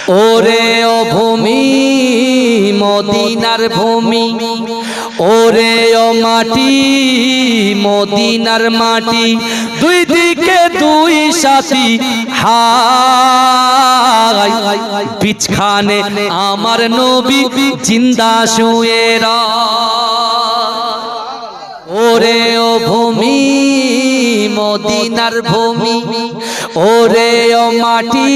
ওরে ও ভূমি মদিনার ভূমি, ওরে ও মাটি মদিনার মাটি, দুই দিকে দুই সাথী হায়, বিছখানে আমার নবী জিন্দা শুয়ে ওরে ও ভূমি মদিনার ভূমি, ওরে ও মাটি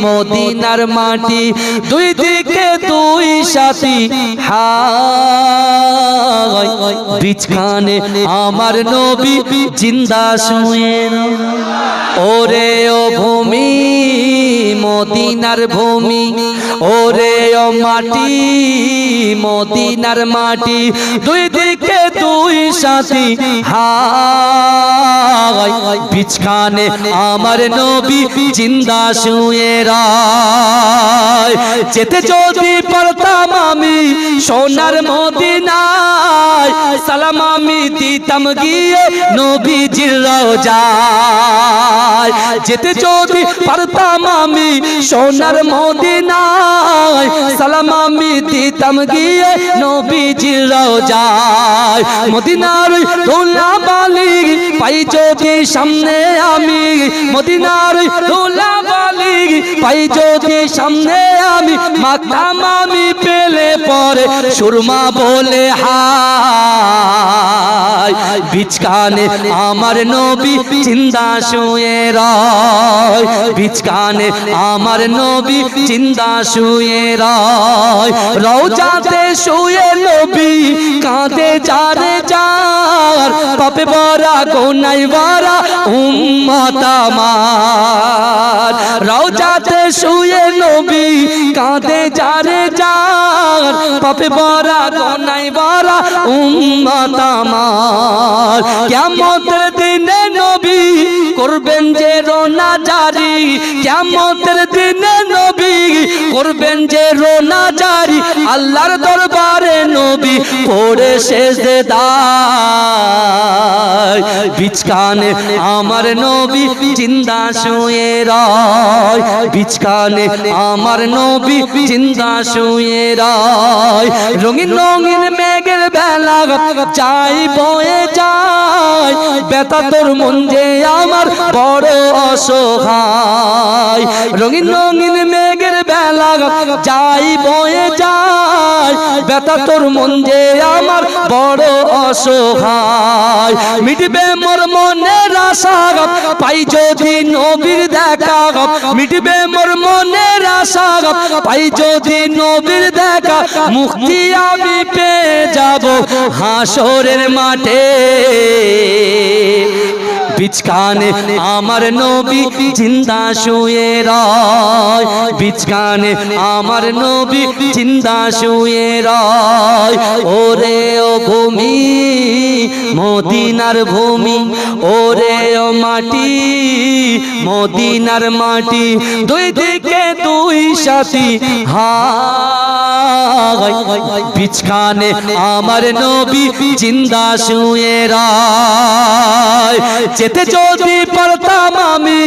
মদিনার মাটি, দুই দিকে দুই সাথী হায়, বিছখানে আমার নবী জিন্দা শুয়ে ওরে ও ভূমি মদিনার ভূমি, ওরে ও মাটি মদিনার মাটি, দুই দিকে দুই সাথী হায়, বিছখানে আমার নবী জিন্দা শুয়ে রায়। যেতে যদি পারতাম আমি সোনার মদিনায়, সালাম আমি দিতাম গিয়ে নবীজির রওজায়। যেতে যদি পারতাম আমি সোনার মদিনায়, সালাম আমি দিতাম গিয়ে নবীজির রওজায়। মদিনার ধুলাবালি পাই যদি সামনে আমি, মদিনার ধুলাবালি পাই যদি সামনে আমি, মাখতাম আমি পেলে পরে সুরমা বলে হায়, বিছখানে আমার নবী জিন্দা শুয়ে রায়, বিছখানে আমার নবী জিন্দা শুয়ে রায়। রওজাতে শুয়ে নবী কাঁদে যারে যার, পাপে ভরা গুনায় ভরা উম্মত আমার। রওজাতে শুয়ে নবী কাঁদে যারে যার, পাপে ভরা গুনায় ভরা উম্মত আমার। কিয়ামতের দিনে নবী করবেন যে রোনা জারি, কিয়ামতের দিনে নবী করবেন যে রোনা জারি, আল্লাহর দরবারে নবী পড়ে সেজদায়, বিছখানে আমার নবী জিন্দা শুয়ে রায়, বিছখানে আমার নবী জিন্দা শুয়ে রায়। রঙিন রঙিন মেঘের বেলা চাই বয়ে যায়, বেতা তোর মন যে আমার বড় অসহায়। রঙিন রঙিন মেঘের বেলা যাই বয়ে যায়, বেতা তোর মন যে আমার বড় অসহায়। মিটবে মোর মনের আশা পাই যদি নবীর দেখা, মিটবে মোর মনের আশা পাই যদি নবীর দেখা, মুক্তি আমি পেয়ে যাব হাসরের মাঠে, বিছখানে আমার নবী জিন্দা শুয়ে রায়, বিছখানে আমার নবী জিন্দা শুয়ে রায়। ওরে ও ভূমি মদিনার ভূমি, ওরে ও মাটি মদিনার মাটি, দুই দিকে দুই সাথী হায়, বিছখানে আমার নবী জিন্দা শুয়ে রায়। যেতে যদি পারতাম আমি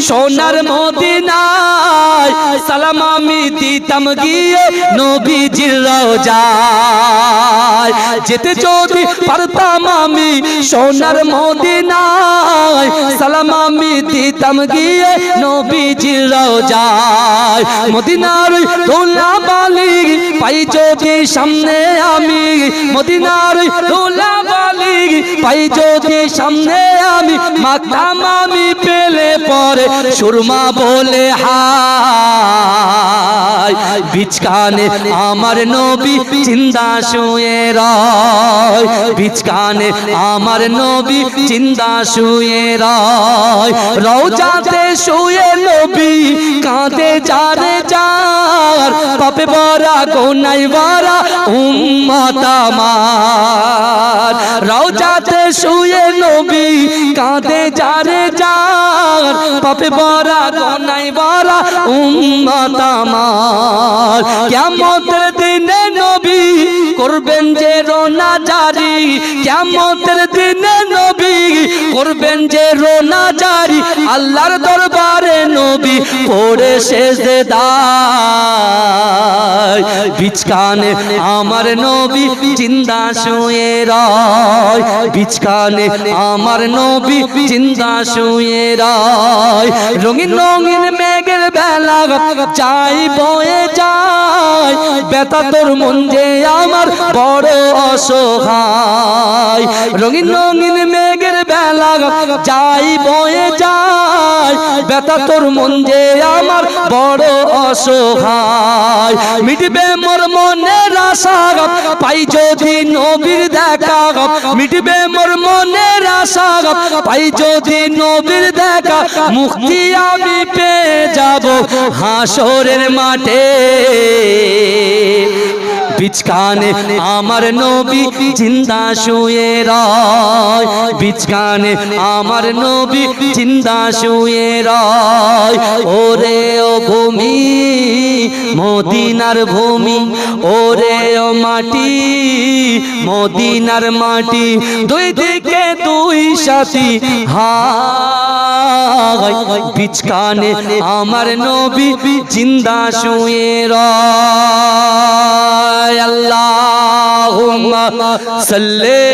সোনার মদিনায়, সালাম আমি দিতাম গিয়ে নবীজির রওজায়। যেতে যদি পারতাম আমি সোনার মদিনায়, সালাম আমি দিতাম গিয়ে নবীজির রওজায়। মদিনার ধুলাবালি পাই যদি সামনে আমি, মদিনার ধুলাবালি পাই যদি সামনে আমি, মাখতাম আমি পেলে পরে সুরমা বলে হায়, বিছখানে আমার নবী জিন্দা শুয়ে রায়, বিছখানে আমার নবী জিন্দা শুয়ে রায়। রওজাতে শুয়ে নবী কাঁদে যারে যার, পাপে ভরা গুনায় ভরা উম্মত আমার। রওজাতে শুয়ে নবী কাঁদে যারে যার, পাপে ভরা গুনায় ভরা উম্মত আমার। কিয়ামতের দিনে নবী করবেন যে রোনা জারি, কিয়ামতের দিনে নবী করবেন যে রোনা জারি, আল্লাহর দরবারে দরবারে নবী পড়ে সেজদায় বিছখানে আমার নবী জিন্দা শুয়ে রয় বিছখানে আমার নবী জিন্দা শুয়ে রয় রঙিন রঙিন মেঘের বেলা চাই বয়ে যায় ব্যথা তোর মন যে আমার বড় অসহায় রঙিন রঙিন মেঘের বেলা যাই বয়ে যায় ব্যথা তোর মন যে আমার বড় অসহায় মিটবে মোর মনের আশা পাই যদি নবীর দেখা মিটবে মোর মনের আশা পাই যদি নবীর দেখা মুক্তি আমি পেয়ে যাব হাসরের মাঠে বিছখানে আমার নবী জিন্দা শুয়ে রয় বিছখানে আমার নবী জিন্দা শুয়ে রয় ওরে ও ভূমি মদিনার ভূমি ওরে ও মাটি মদিনার মাটি দুই দিকে দুই সাথী হায় বিছখানে আমার নবী জিন্দা শুয়ে রয় আল্লাহুম্মা সাল্লি